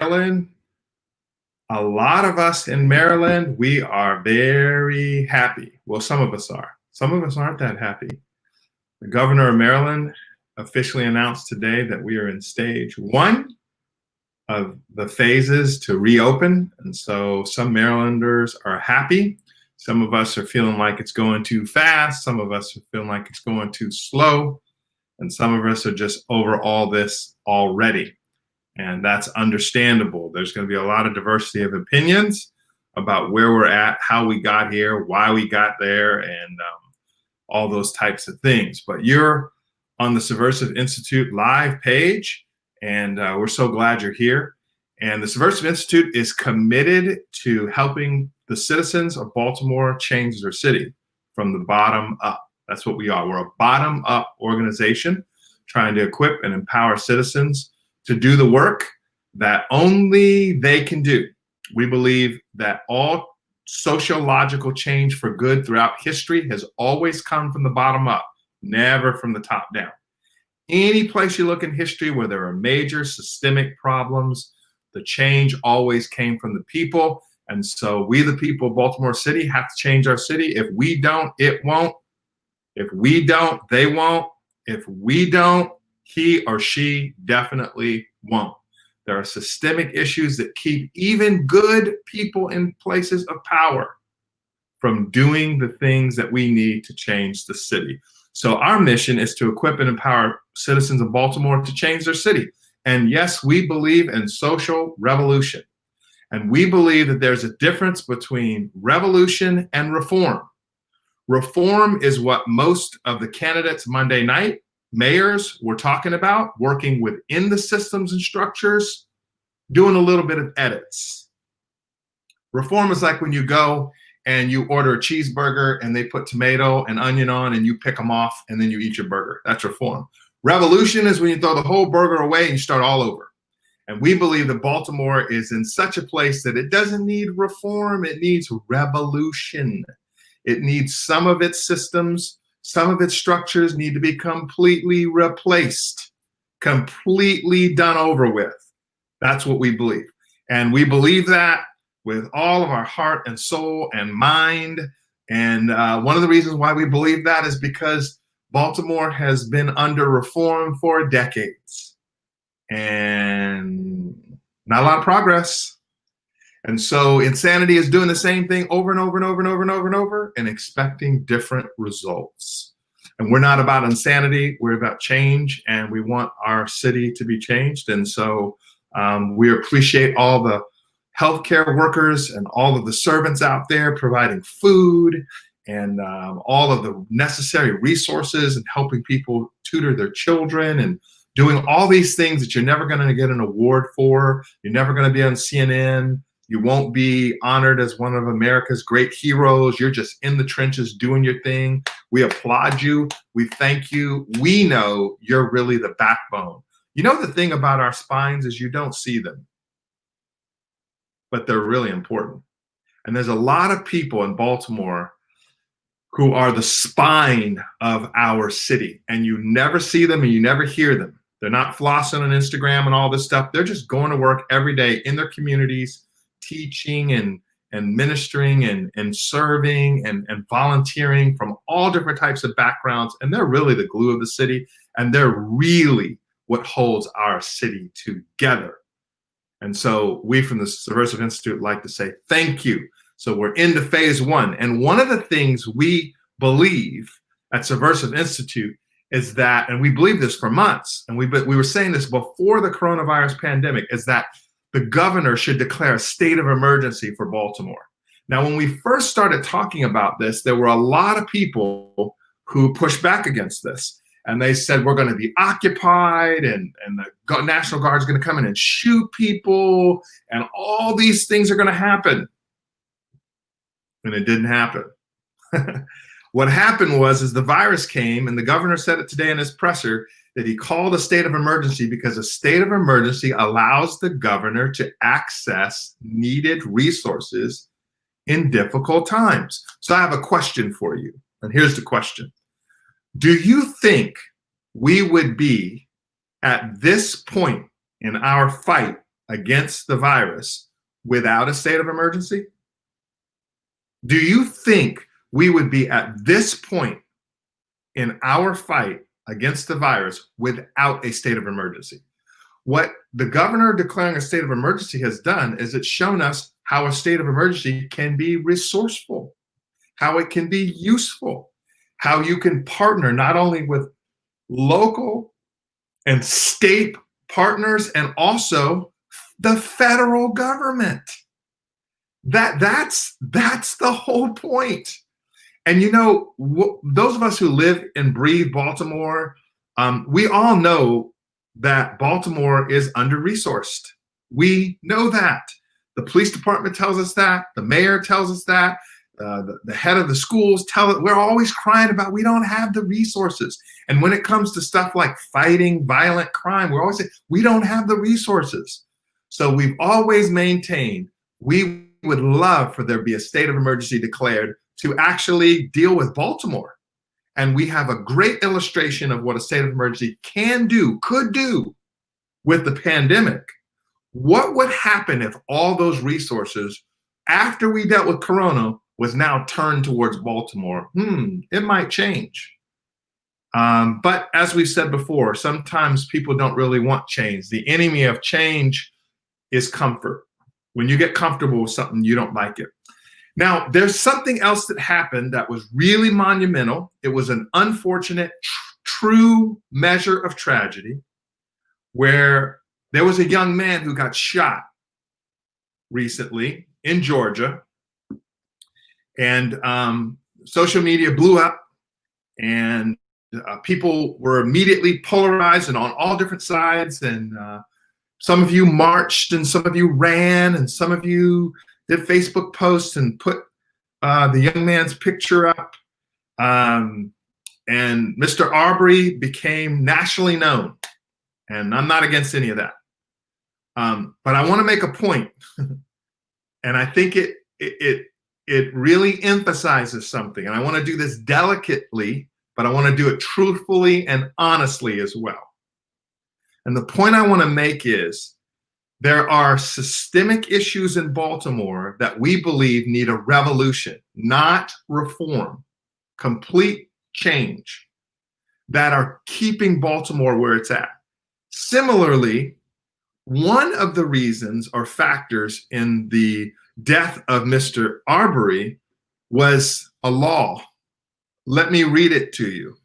Maryland, a lot of us in Maryland, we are very happy. Well, some of us are. Some of us aren't that happy. The governor of Maryland officially announced today that we are in stage one of the phases to reopen. And so some Marylanders are happy. Some of us are feeling like it's going too fast. Some of us are feeling like it's going too slow. And some of us are just over all this already. And that's understandable. There's going to be a lot of diversity of opinions about where we're at, how we got here, why we got there, and all those types of things. But you're on the Subversive Institute live page, and we're so glad you're here. And the Subversive Institute is committed to helping the citizens of Baltimore change their city from the bottom up. That's what we are. We're a bottom-up organization trying to equip and empower citizens to do the work that only they can do. We believe that all sociological change for good throughout history has always come from the bottom up, never from the top down. Any place you look in history where there are major systemic problems, the change always came from the people. And so we, the people of Baltimore City, have to change our city. If we don't, it won't. If we don't, they won't. If we don't, he or she definitely won't. There are systemic issues that keep even good people in places of power from doing the things that we need to change the city. So our mission is to equip and empower citizens of Baltimore to change their city. And yes, we believe in social revolution. And we believe that there's a difference between revolution and reform. Reform is what most of the candidates Monday night, mayors, were talking about, working within the systems and structures, doing a little bit of edits. Reform is like when you go and you order a cheeseburger and they put tomato and onion on and you pick them off and then you eat your burger. That's reform. Revolution is when you throw the whole burger away and you start all over. And we believe that Baltimore is in such a place that it doesn't need reform, it needs revolution. It needs some of its systems, some of its structures need to be completely replaced, completely done over with. That's what we believe. And we believe that with all of our heart and soul and mind. And one of the reasons why we believe that is because Baltimore has been under reform for decades and not a lot of progress. And so insanity is doing the same thing over and over and over and over and over and over and expecting different results. And we're not about insanity, we're about change, and we want our city to be changed. And so we appreciate all the healthcare workers and all of the servants out there providing food and all of the necessary resources and helping people tutor their children and doing all these things that you're never going to get an award for. You're never going to be on CNN. You won't be honored as one of America's great heroes. You're just in the trenches doing your thing. We applaud you. We thank you. We know you're really the backbone. You know, the thing about our spines is you don't see them, but they're really important. And there's a lot of people in Baltimore who are the spine of our city, and you never see them and you never hear them. They're not flossing on Instagram and all this stuff. They're just going to work every day in their communities, teaching and ministering and serving and volunteering from all different types of backgrounds. And they're really the glue of the city. And they're really what holds our city together. And so we from the Subversive Institute like to say thank you. So we're into phase one. And one of the things we believe at Subversive Institute is that, and we believe this for months, and we were saying this before the coronavirus pandemic, is that the governor should declare a state of emergency for Baltimore. Now, when we first started talking about this, there were a lot of people who pushed back against this. And they said, we're going to be occupied and the National Guard is going to come in and shoot people and all these things are going to happen. And it didn't happen. What happened was the virus came, and the governor said it today in his presser, that he called a state of emergency because a state of emergency allows the governor to access needed resources in difficult times. So I have a question for you, and here's the question. Do you think we would be at this point in our fight against the virus without a state of emergency? Do you think we would be at this point in our fight against the virus without a state of emergency? What the governor declaring a state of emergency has done is it's shown us how a state of emergency can be resourceful, how it can be useful, how you can partner not only with local and state partners and also the federal government. That's the whole point. And you know, those of us who live and breathe Baltimore, we all know that Baltimore is under-resourced. We know that. The police department tells us that. The mayor tells us that. The head of the schools tell it. We're always crying about we don't have the resources. And when it comes to stuff like fighting violent crime, we're always saying we don't have the resources. So we've always maintained we would love for there to be a state of emergency declared to actually deal with Baltimore. And we have a great illustration of what a state of emergency can do, could do with the pandemic. What would happen if all those resources, after we dealt with Corona, was now turned towards Baltimore? It might change. But as we've said before, sometimes people don't really want change. The enemy of change is comfort. When you get comfortable with something, you don't like it. Now, there's something else that happened that was really monumental. It was an unfortunate, true measure of tragedy where there was a young man who got shot recently in Georgia. And social media blew up, and people were immediately polarized and on all different sides. And some of you marched, and some of you ran, and some of you did Facebook posts and put the young man's picture up. And Mr. Arbery became nationally known. And I'm not against any of that. But I want to make a point, and I think it really emphasizes something. And I want to do this delicately, but I want to do it truthfully and honestly as well. And the point I want to make is there are systemic issues in Baltimore that we believe need a revolution, not reform, complete change, that are keeping Baltimore where it's at. Similarly, one of the reasons or factors in the death of Mr. Arbery was a law. Let me read it to you.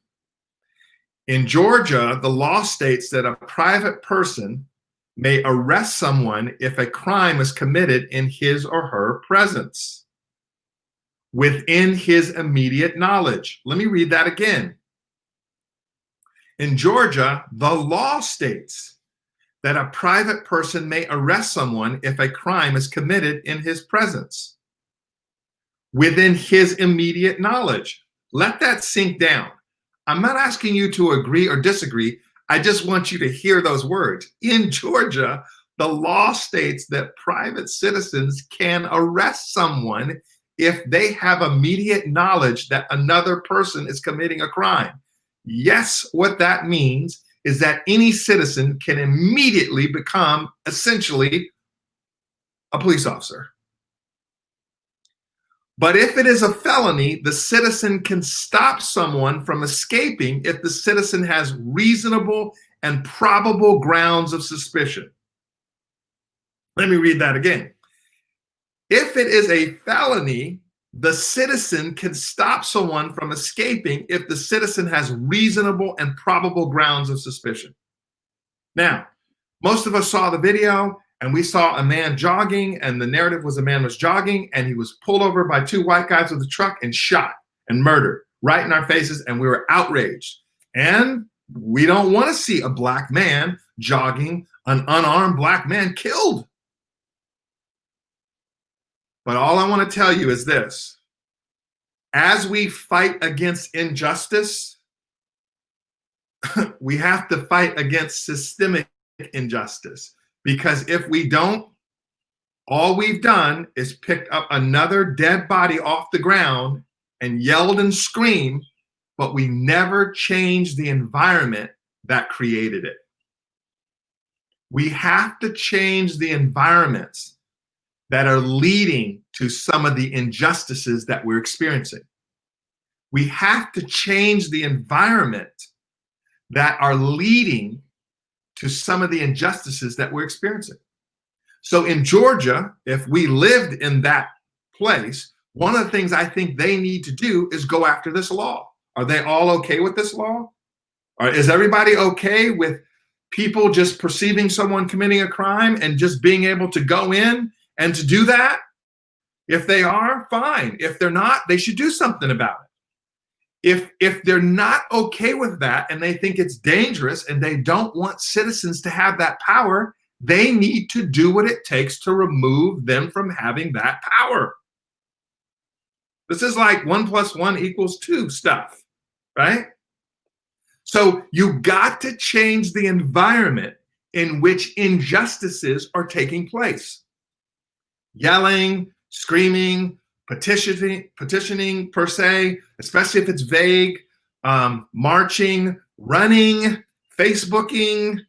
In Georgia, the law states that a private person may arrest someone if a crime is committed in his or her presence, within his immediate knowledge. Let me read that again. In Georgia, the law states that a private person may arrest someone if a crime is committed in his presence, within his immediate knowledge. Let that sink down. I'm not asking you to agree or disagree. I just want you to hear those words. In Georgia, the law states that private citizens can arrest someone if they have immediate knowledge that another person is committing a crime. Yes, what that means is that any citizen can immediately become essentially a police officer. But if it is a felony, the citizen can stop someone from escaping if the citizen has reasonable and probable grounds of suspicion. Let me read that again. If it is a felony, the citizen can stop someone from escaping if the citizen has reasonable and probable grounds of suspicion. Now, most of us saw the video, and we saw a man jogging, and the narrative was a man was jogging, and he was pulled over by two white guys with a truck and shot and murdered right in our faces, and we were outraged. And we don't want to see a black man jogging, an unarmed black man killed. But all I want to tell you is this. As we fight against injustice, we have to fight against systemic injustice. Because if we don't, all we've done is picked up another dead body off the ground and yelled and screamed, but we never changed the environment that created it. We have to change the environments that are leading to some of the injustices that we're experiencing. We have to change the environment that are leading to some of the injustices that we're experiencing. So in Georgia, if we lived in that place, one of the things I think they need to do is go after this law. Are they all okay with this law? Or is everybody okay with people just perceiving someone committing a crime and just being able to go in and to do that? If they are, fine. If they're not, they should do something about it. If they're not okay with that and they think it's dangerous and they don't want citizens to have that power, they need to do what it takes to remove them from having that power. This is like 1 + 1 = 2 stuff, right? So you got to change the environment in which injustices are taking place. Yelling, screaming, petitioning per se, especially if it's vague, marching, running, Facebooking,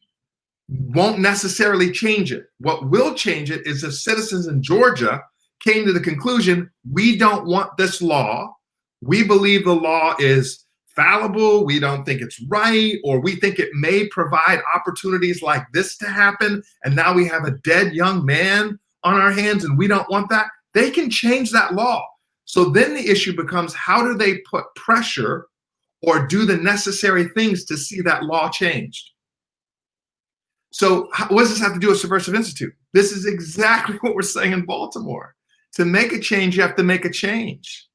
won't necessarily change it. What will change it is if citizens in Georgia came to the conclusion, we don't want this law. We believe the law is fallible. We don't think it's right, or we think it may provide opportunities like this to happen. And now we have a dead young man on our hands and we don't want that. They can change that law. So then the issue becomes, how do they put pressure or do the necessary things to see that law changed? So what does this have to do with Subversive Institute? This is exactly what we're saying in Baltimore. To make a change, you have to make a change.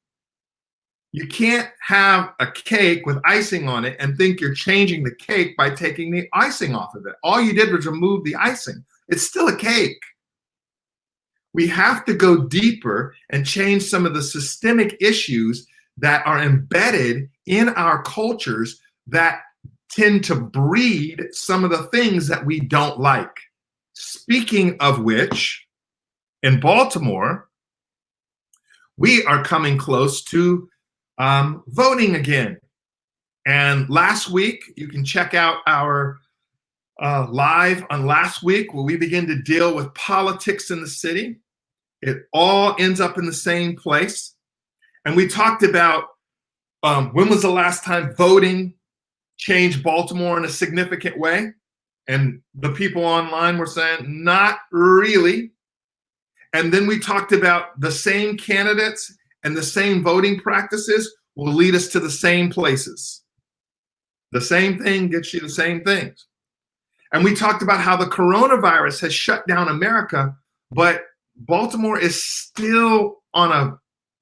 You can't have a cake with icing on it and think you're changing the cake by taking the icing off of it. All you did was remove the icing. It's still a cake. We have to go deeper and change some of the systemic issues that are embedded in our cultures that tend to breed some of the things that we don't like. Speaking of which, in Baltimore, we are coming close to voting again. And last week, you can check out our live on last week where we begin to deal with politics in the city. It all ends up in the same place. And we talked about when was the last time voting changed Baltimore in a significant way? And the people online were saying, not really. And then we talked about the same candidates and the same voting practices will lead us to the same places. The same thing gets you the same things. And we talked about how the coronavirus has shut down America, but Baltimore is still on a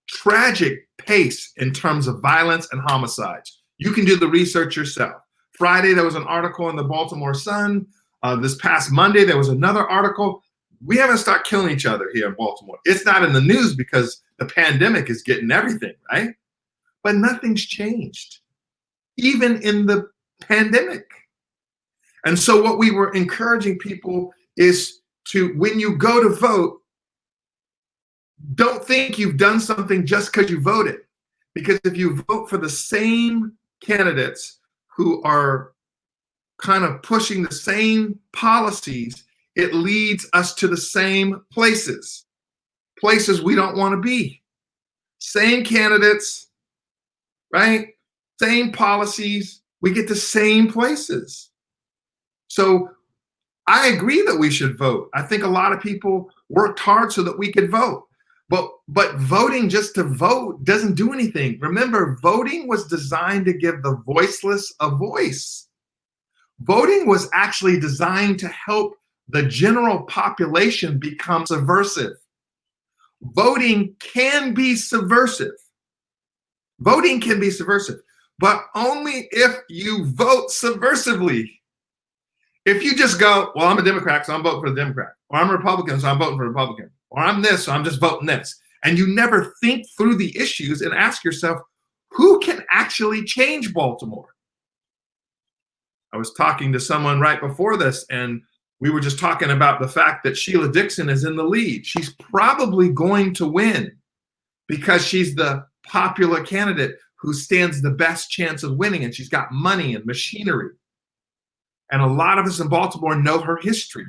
tragic pace in terms of violence and homicides. You can do the research yourself. Friday, there was an article in the Baltimore Sun. This past Monday, there was another article. We haven't started killing each other here in Baltimore. It's not in the news because the pandemic is getting everything, right? But nothing's changed, even in the pandemic. And so what we were encouraging people is to, when you go to vote, don't think you've done something just because you voted. Because if you vote for the same candidates who are kind of pushing the same policies, it leads us to the same places we don't want to be. Same candidates, right? Same policies, we get the same places. So I agree that we should vote. I think a lot of people worked hard so that we could vote. But voting just to vote doesn't do anything. Remember, voting was designed to give the voiceless a voice. Voting was actually designed to help the general population become subversive. Voting can be subversive. Voting can be subversive, but only if you vote subversively. If you just go, well, I'm a Democrat, so I'm voting for the Democrat, or I'm a Republican, so I'm voting for the Republican, or I'm this, so I'm just voting this, and you never think through the issues and ask yourself, who can actually change Baltimore? I was talking to someone right before this, and we were just talking about the fact that Sheila Dixon is in the lead. She's probably going to win because she's the popular candidate who stands the best chance of winning, and she's got money and machinery. And a lot of us in Baltimore know her history.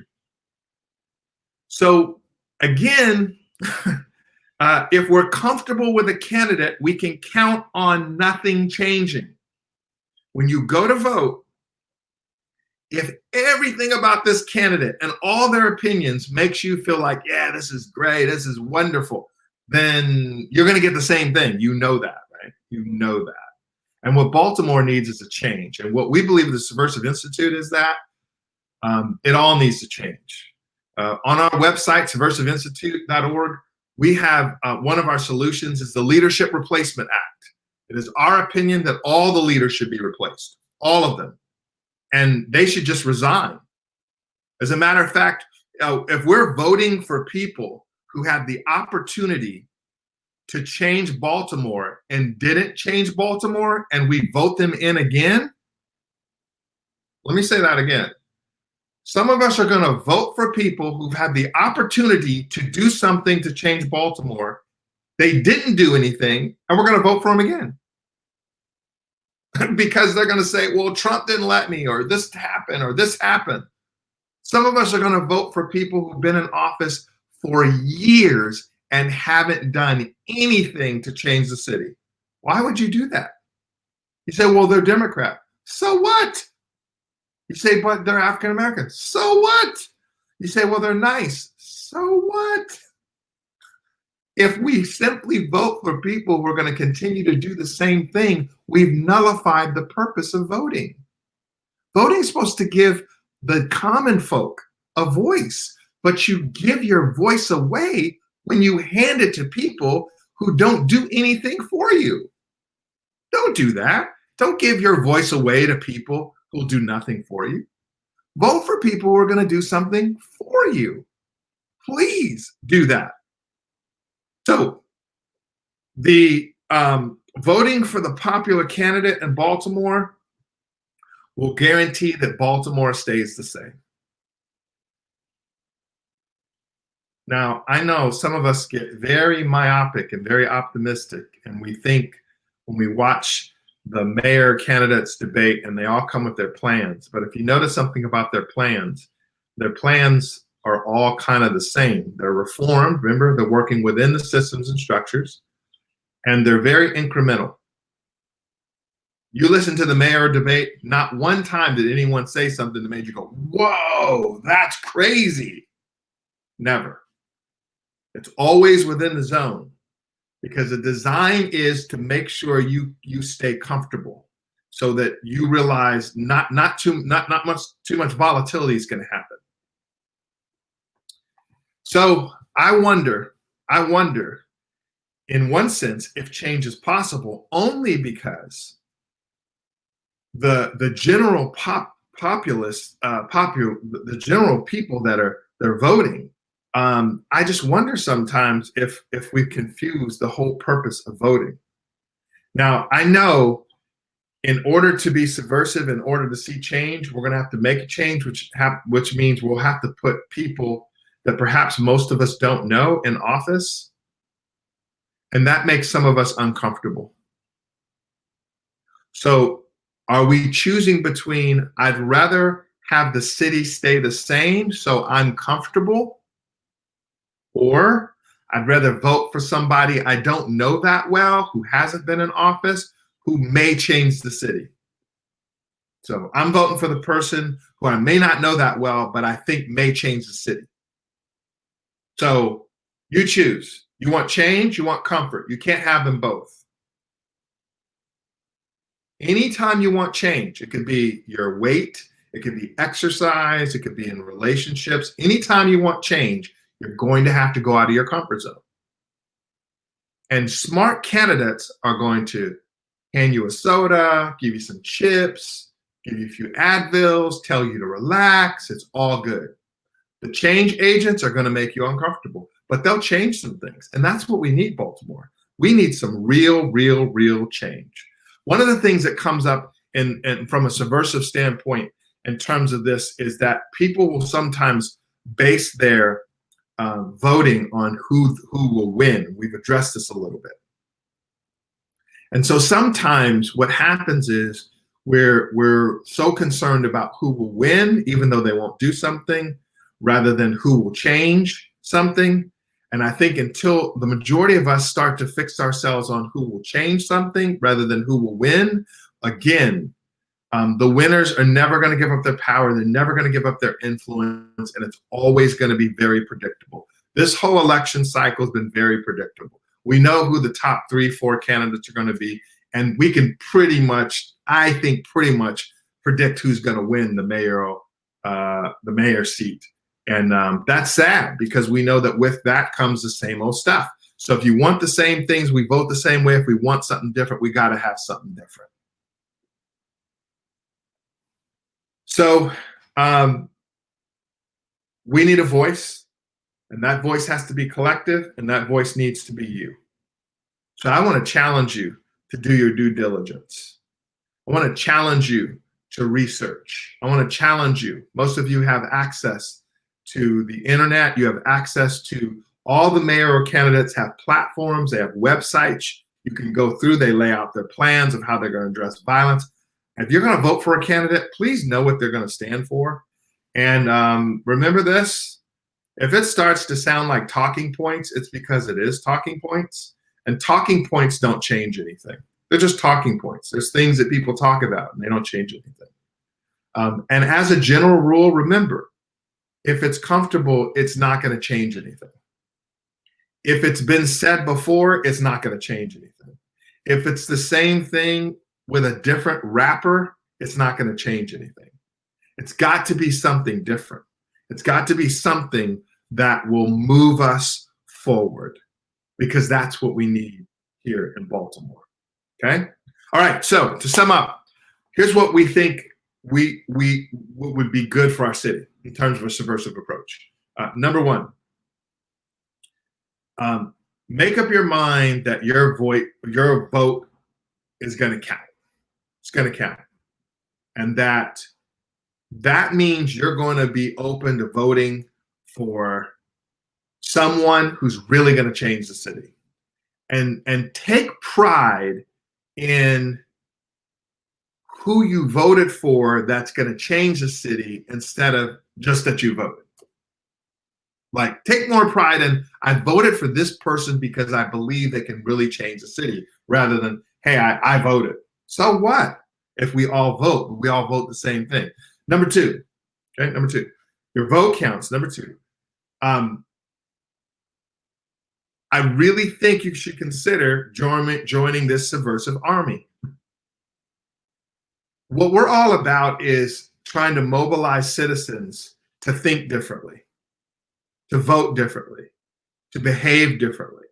So again, if we're comfortable with a candidate, we can count on nothing changing. When you go to vote, if everything about this candidate and all their opinions makes you feel like, yeah, this is great, this is wonderful, then you're going to get the same thing. You know that, right? You know that. And what Baltimore needs is a change. And what we believe at the Subversive Institute is that it all needs to change. On our website, subversiveinstitute.org, we have one of our solutions is the Leadership Replacement Act. It is our opinion that all the leaders should be replaced, all of them. And they should just resign. As a matter of fact, if we're voting for people who have the opportunity to change Baltimore and didn't change Baltimore, and we vote them in again, let me say that again. Some of us are going to vote for people who've had the opportunity to do something to change Baltimore. They didn't do anything, and we're going to vote for them again. Because they're going to say, well, Trump didn't let me, or this happened, or this happened. Some of us are going to vote for people who've been in office for years and haven't done anything to change the city. Why would you do that? You say, well, they're Democrat. So what? You say, but they're African American. So what? You say, well, they're nice. So what? If we simply vote for people who are going to continue to do the same thing, we've nullified the purpose of voting. Voting is supposed to give the common folk a voice, but you give your voice away when you hand it to people who don't do anything for you. Don't do that. Don't give your voice away to people who'll do nothing for you. Vote for people who are going to do something for you. Please do that. So the voting for the popular candidate in Baltimore will guarantee that Baltimore stays the same. Now, I know some of us get very myopic and very optimistic, and we think when we watch the mayor candidates debate and they all come with their plans. But if you notice something about their plans are all kind of the same. They're reformed. Remember, they're working within the systems and structures, and they're very incremental. You listen to the mayor debate, not one time did anyone say something that made you go, whoa, that's crazy. Never. It's always within the zone, because the design is to make sure you stay comfortable so that you realize not too much volatility is going to happen. So I wonder, in one sense, if change is possible, only because the general populace, the general people that they're voting. I just wonder sometimes if we confuse the whole purpose of voting. Now, I know in order to be subversive, in order to see change, we're going to have to make a change, which means we'll have to put people that perhaps most of us don't know in office. And that makes some of us uncomfortable. So are we choosing between, I'd rather have the city stay the same so I'm comfortable, or I'd rather vote for somebody I don't know that well, who hasn't been in office, who may change the city? So I'm voting for the person who I may not know that well, but I think may change the city. So you choose. You want change, you want comfort. You can't have them both. Anytime you want change, it could be your weight, it could be exercise, it could be in relationships. Anytime you want change, you're going to have to go out of your comfort zone. And smart candidates are going to hand you a soda, give you some chips, give you a few Advils, tell you to relax. It's all good. The change agents are going to make you uncomfortable, but they'll change some things. And that's what we need, Baltimore. We need some real change. One of the things that comes up in from a subversive standpoint in terms of this is that people will sometimes base their voting on who will win. We've addressed this a little bit. And so sometimes what happens is We're so concerned about who will win, even though they won't do something, rather than who will change something. And I think until the majority of us start to fix ourselves on who will change something rather than who will win, again, the winners are never going to give up their power. They're never going to give up their influence, and it's always going to be very predictable. This whole election cycle has been very predictable. We know who the top 3, 4 candidates are going to be, and we can pretty much, I think, pretty much predict who's going to win the mayor seat. And that's sad, because we know that with that comes the same old stuff. So if you want the same things, we vote the same way. If we want something different, we got to have something different. So we need a voice, and that voice has to be collective, and that voice needs to be you. So I want to challenge you to do your due diligence. I want to challenge you to research. I want to challenge you. Most of you have access to the internet. You have access to all the mayoral candidates have platforms. They have websites. You can go through. They lay out their plans of how they're going to address violence. If you're going to vote for a candidate, please know what they're going to stand for. And remember this, if it starts to sound like talking points, it's because it is talking points. And talking points don't change anything. They're just talking points. There's things that people talk about, and they don't change anything. And as a general rule, remember, if it's comfortable, it's not going to change anything. If it's been said before, it's not going to change anything. If it's the same thing with a different wrapper, it's not going to change anything. It's got to be something different. It's got to be something that will move us forward, because that's what we need here in Baltimore. Okay? All right, so to sum up, here's what we think what would be good for our city in terms of a subversive approach. Number one, make up your mind that your vote is going to count. It's going to count. And that means you're going to be open to voting for someone who's really going to change the city. And take pride in who you voted for that's going to change the city, instead of just that you voted. Like, take more pride in, I voted for this person because I believe they can really change the city, rather than, hey, I voted. So what if we all vote? We all vote the same thing. Number two, okay, number two, your vote counts. Number two, I really think you should consider joining this subversive army. What we're all about is trying to mobilize citizens to think differently, to vote differently, to behave differently.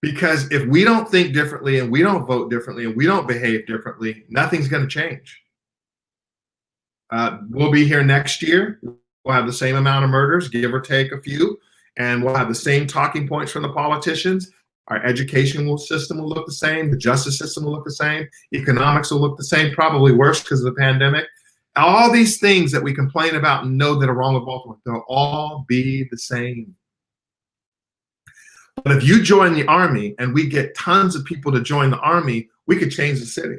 Because if we don't think differently, and we don't vote differently, and we don't behave differently, nothing's going to change. We'll be here next year. We'll have the same amount of murders, give or take a few, and we'll have the same talking points from the politicians. Our educational system will look the same. The justice system will look the same. Economics will look the same, probably worse because of the pandemic. All these things that we complain about and know that are wrong with Baltimore, they'll all be the same. But if you join the army and we get tons of people to join the army, we could change the city.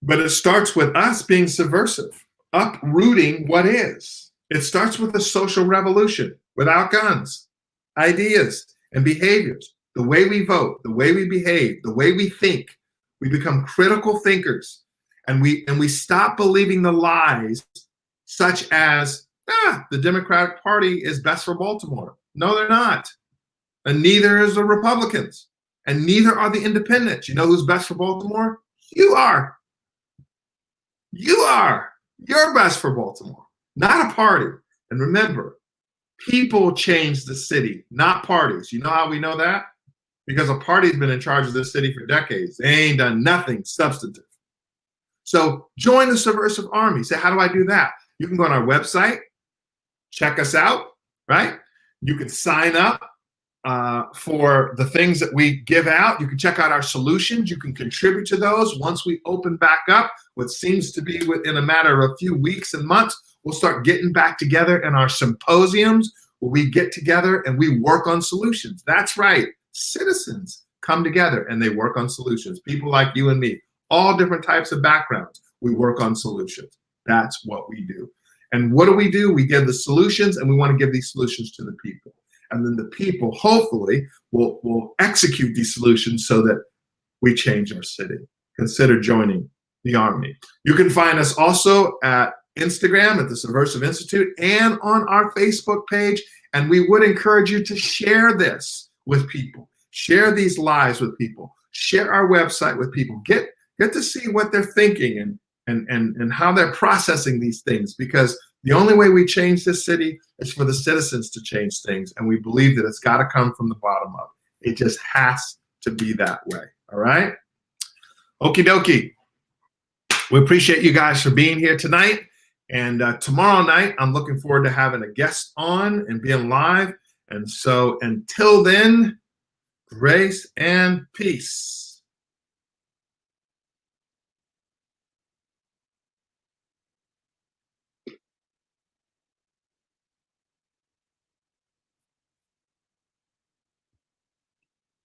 But it starts with us being subversive, uprooting what is. It starts with a social revolution without guns, ideas, and behaviors. The way we vote, the way we behave, the way we think. We become critical thinkers, and we stop believing the lies such as, the Democratic Party is best for Baltimore. No, they're not. And neither is the Republicans. And neither are the independents. You know who's best for Baltimore? You are. You are. You're best for Baltimore, not a party. And remember, people change the city, not parties. You know how we know that? Because a party's been in charge of this city for decades. They ain't done nothing substantive. So join the subversive army. Say, how do I do that? You can go on our website, check us out, right? You can sign up for the things that we give out. You can check out our solutions. You can contribute to those. Once we open back up, what seems to be within a matter of a few weeks and months, we'll start getting back together in our symposiums where we get together and we work on solutions. That's right, citizens come together and they work on solutions. People like you and me, all different types of backgrounds, we work on solutions. That's what we do. And what do? We give the solutions, and we want to give these solutions to the people. And then the people, hopefully, will execute these solutions so that we change our city. Consider joining the Army. You can find us also at Instagram at the Subversive Institute and on our Facebook page. And we would encourage you to share this with people. Share these lives with people. Share our website with people. Get to see what they're thinking and how they're processing these things, because the only way we change this city is for the citizens to change things. And we believe that it's got to come from the bottom up. It just has to be that way. All right? Okie dokie. We appreciate you guys for being here tonight. And tomorrow night, I'm looking forward to having a guest on and being live. And so until then, grace and peace.